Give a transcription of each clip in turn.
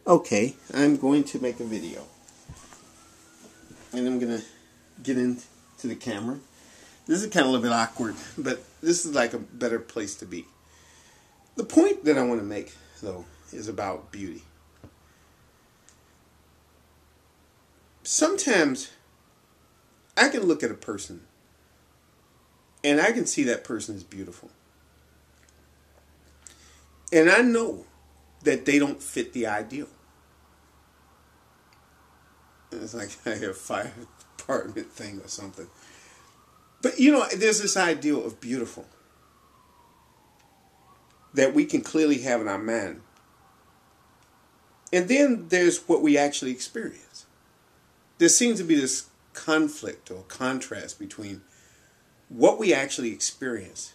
Okay, I'm going to make a video. And I'm going to get into the camera. This is kind of a little bit awkward, but this is like a better place to be. The point that I want to make, though, is about beauty. Sometimes I can look at a person and I can see that person is beautiful. And I know that they don't fit the ideal. It's like I have a fire department thing or something. But there's this ideal of beautiful that we can clearly have in our mind. And then there's what we actually experience. There seems to be this conflict or contrast between what we actually experience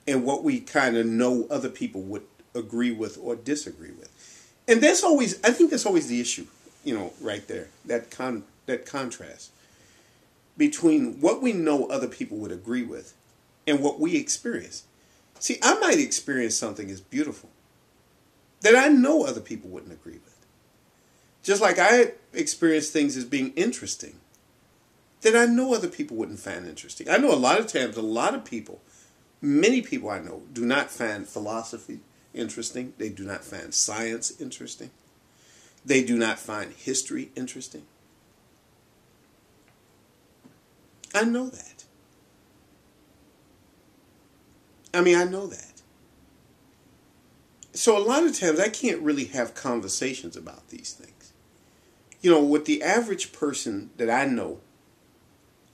and what we kind of know other people would agree with or disagree with. And I think that's always the issue, right there, that contrast between what we know other people would agree with and what we experience. See, I might experience something as beautiful that I know other people wouldn't agree with. Just like I experience things as being interesting that I know other people wouldn't find interesting. I know a lot of times, many people I know do not find philosophy interesting. They do not find science interesting. They do not find history interesting. I know that. I know that. So a lot of times I can't really have conversations about these things. With the average person that I know,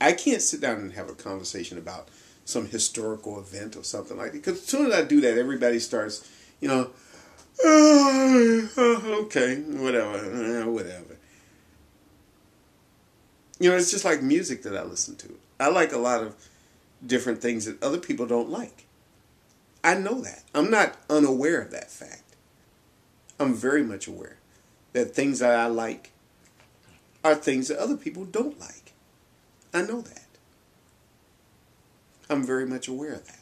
I can't sit down and have a conversation about some historical event or something like that. Because as soon as I do that, everybody starts, okay, whatever. It's just like music that I listen to. I like a lot of different things that other people don't like. I know that. I'm not unaware of that fact. I'm very much aware that things that I like are things that other people don't like. I know that. I'm very much aware of that.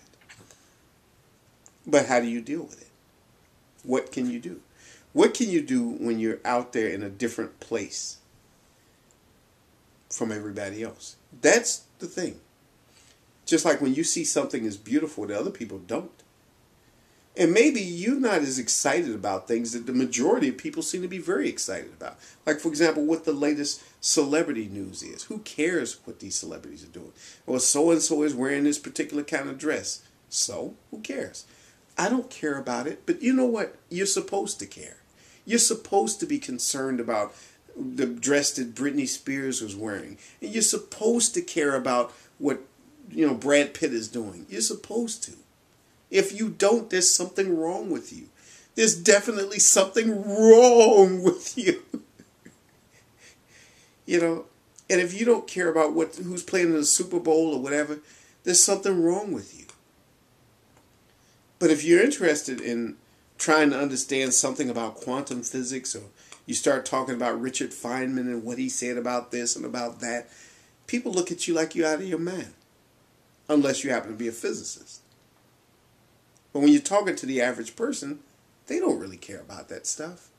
But how do you deal with it? What can you do? What can you do when you're out there in a different place from everybody else? That's the thing. Just like when you see something as beautiful that other people don't. And maybe you're not as excited about things that the majority of people seem to be very excited about. Like, for example, what the latest celebrity news is. Who cares what these celebrities are doing? Well, so-and-so is wearing this particular kind of dress. So, who cares? I don't care about it, but you know what? You're supposed to care. You're supposed to be concerned about the dress that Britney Spears was wearing. And you're supposed to care about what, Brad Pitt is doing. You're supposed to. If you don't, there's something wrong with you. There's definitely something wrong with you. And if you don't care about who's playing in the Super Bowl or whatever, there's something wrong with you. But if you're interested in trying to understand something about quantum physics, or you start talking about Richard Feynman and what he said about this and about that, people look at you like you're out of your mind. Unless you happen to be a physicist. But when you're talking to the average person, they don't really care about that stuff.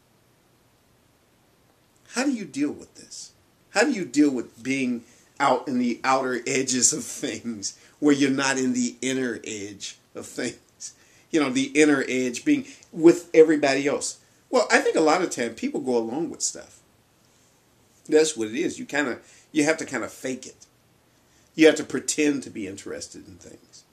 How do you deal with this? How do you deal with being out in the outer edges of things where you're not in the inner edge of things? The inner edge being with everybody else. Well, I think a lot of times people go along with stuff. That's what it is. You have to kind of fake it. You have to pretend to be interested in things.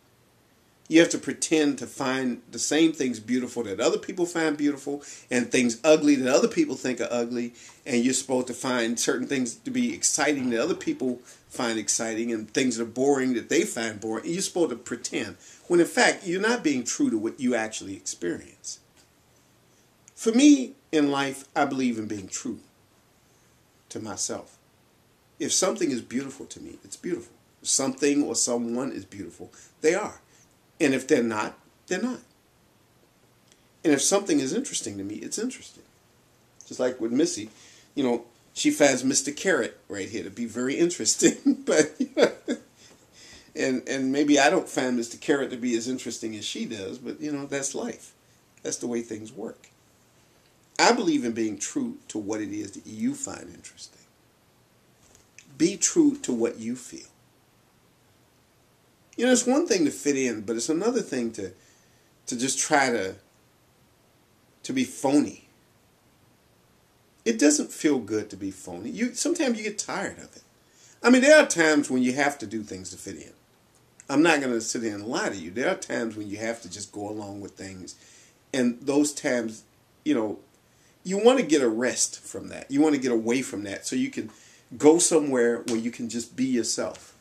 You have to pretend to find the same things beautiful that other people find beautiful and things ugly that other people think are ugly. And you're supposed to find certain things to be exciting that other people find exciting and things that are boring that they find boring. And you're supposed to pretend when in fact you're not being true to what you actually experience. For me in life, I believe in being true to myself. If something is beautiful to me, it's beautiful. If something or someone is beautiful, they are. And if they're not, they're not. And if something is interesting to me, it's interesting. Just like with Missy, she finds Mr. Carrot right here to be very interesting. But and maybe I don't find Mr. Carrot to be as interesting as she does, but that's life. That's the way things work. I believe in being true to what it is that you find interesting. Be true to what you feel. You know, it's one thing to fit in, but it's another thing to just try to be phony. It doesn't feel good to be phony. Sometimes you get tired of it. I mean, there are times when you have to do things to fit in. I'm not going to sit here and lie to you. There are times when you have to just go along with things. And those times, you know, you want to get a rest from that. You want to get away from that so you can go somewhere where you can just be yourself.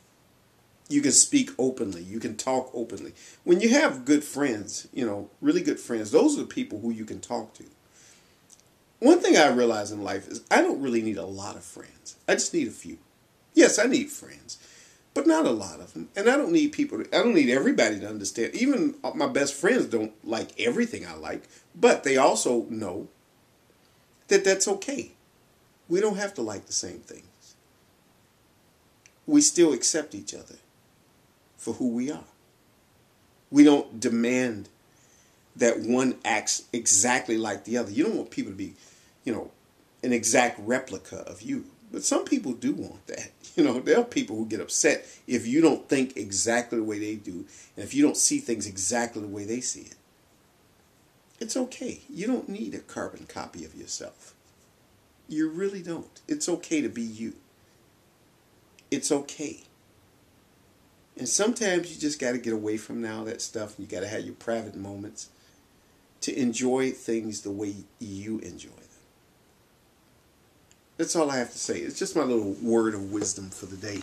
You can speak openly. You can talk openly. When you have good friends, you know, really good friends, those are the people who you can talk to. One thing I realize in life is I don't really need a lot of friends. I just need a few. Yes, I need friends, but not a lot of them. And I don't need I don't need everybody to understand. Even my best friends don't like everything I like, but they also know that that's okay. We don't have to like the same things. We still accept each other for who we are. We don't demand that one acts exactly like the other. You don't want people to be, you know, an exact replica of you. But some people do want that. You know, there are people who get upset if you don't think exactly the way they do, and if you don't see things exactly the way they see it. It's okay. You don't need a carbon copy of yourself. You really don't. It's okay to be you. It's okay. And sometimes you just got to get away from all that stuff. You got to have your private moments to enjoy things the way you enjoy them. That's all I have to say. It's just my little word of wisdom for the day.